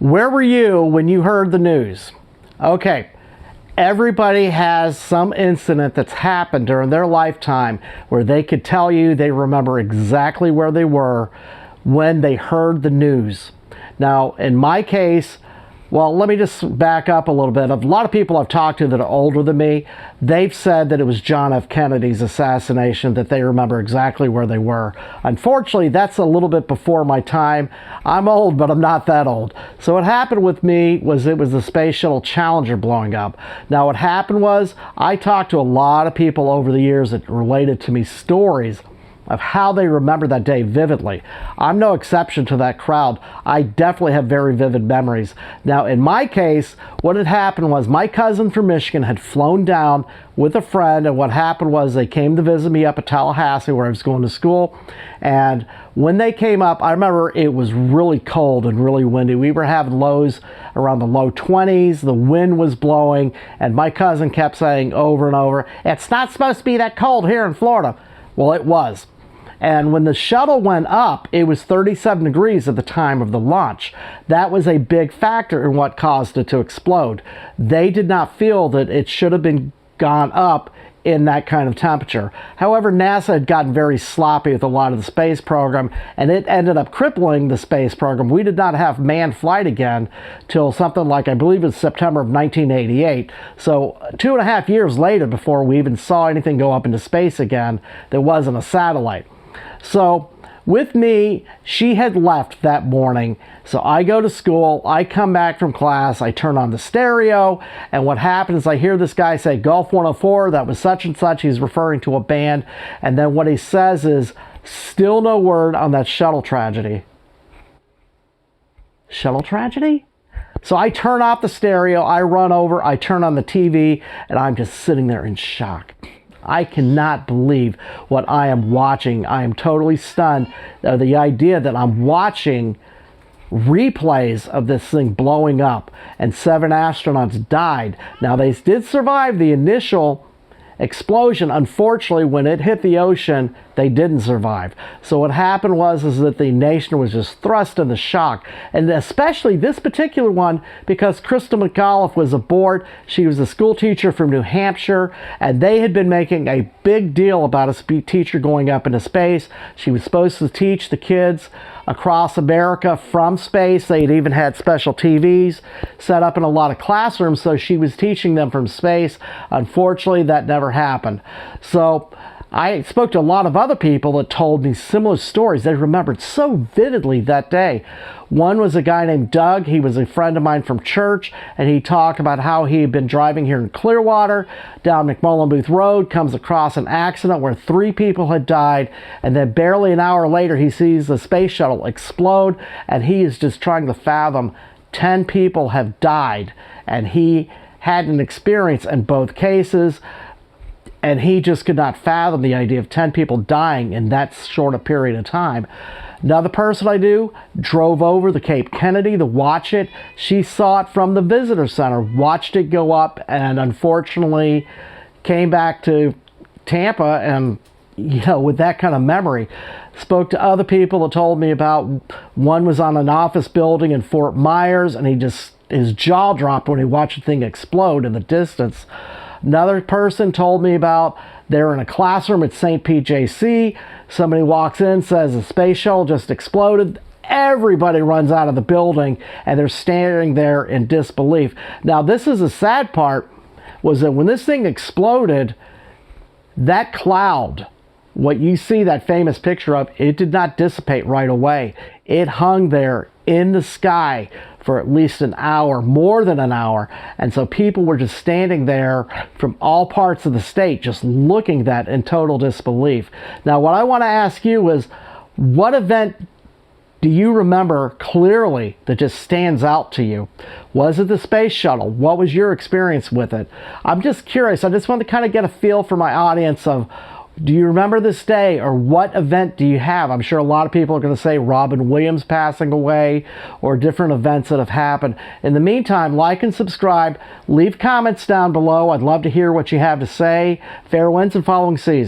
Where were you when you heard the news? Okay, everybody has some incident that's happened during their lifetime where they could tell you they remember exactly where they were when they heard the news. Now, in my case, well, let me just back up a little bit. A lot of people I've talked to that are older than me, they've said that it was John F. Kennedy's assassination, that they remember exactly where they were. Unfortunately, that's a little bit before my time. I'm old, but I'm not that old. So what happened with me was it was the Space Shuttle Challenger blowing up. Now what happened was I talked to a lot of people over the years that related to me stories of how they remember that day vividly. I'm no exception to that crowd. I definitely have very vivid memories. Now, in my case, what had happened was my cousin from Michigan had flown down with a friend, and what happened was they came to visit me up at Tallahassee where I was going to school. And when they came up, I remember it was really cold and really windy. We were having lows around the low 20s, the wind was blowing, and my cousin kept saying over and over, "It's not supposed to be that cold here in Florida." Well, it was. And when the shuttle went up, it was 37 degrees at the time of the launch. That was a big factor in what caused it to explode. They did not feel that it should have been gone up in that kind of temperature. However, NASA had gotten very sloppy with a lot of the space program, and it ended up crippling the space program. We did not have manned flight again till something like, I believe it was September of 1988. So 2.5 years later, before we even saw anything go up into space again, there wasn't a satellite. So with me, she had left that morning. So I go to school, I come back from class, I turn on the stereo, and what happens is I hear this guy say, "Gulf 104, that was such and such." He's referring to a band. And then what he says is, "Still no word on that shuttle tragedy." Shuttle tragedy? So I turn off the stereo, I run over, I turn on the TV, and I'm just sitting there in shock. I cannot believe what I am watching. I am totally stunned. The idea that I'm watching replays of this thing blowing up and 7 astronauts died. Now, they did survive the initial explosion. Unfortunately, when it hit the ocean, they didn't survive. So what happened was that the nation was just thrust into shock, and especially this particular one because Crystal McAuliffe was aboard. She was a school teacher from New Hampshire, and they had been making a big deal about a teacher going up into space. She was supposed to teach the kids across America from space. They had even had special TVs set up in a lot of classrooms, so she was teaching them from space. Unfortunately, that never happened. So I spoke to a lot of other people that told me similar stories. They remembered so vividly that day. One was a guy named Doug. He was a friend of mine from church, and he talked about how he had been driving here in Clearwater down McMullen Booth Road, comes across an accident where 3 people had died, and then barely an hour later he sees the space shuttle explode, and he is just trying to fathom 10 people have died, and he had an experience in both cases, and he just could not fathom the idea of 10 people dying in that short a period of time. Another person I knew drove over the Cape Kennedy to watch it. She saw it from the visitor center, watched it go up, and unfortunately came back to Tampa and, with that kind of memory. Spoke to other people that told me about, one was on an office building in Fort Myers, and his jaw dropped when he watched the thing explode in the distance. Another person told me about they're in a classroom at St. PJC. Somebody walks in, says the space shuttle just exploded. Everybody runs out of the building, and they're standing there in disbelief. Now, this is the sad part, was that when this thing exploded, that cloud, what you see that famous picture of, it did not dissipate right away. It hung there in the sky for at least an hour, more than an hour. And so people were just standing there from all parts of the state just looking at that in total disbelief. Now, what I want to ask you is, what event do you remember clearly that just stands out to you? Was it the space shuttle? What was your experience with it? I'm just curious. I just want to kind of get a feel for my audience of, do you remember this day, or what event do you have? I'm sure a lot of people are going to say Robin Williams passing away or different events that have happened. In the meantime, like and subscribe. Leave comments down below. I'd love to hear what you have to say. Fair winds and following seas.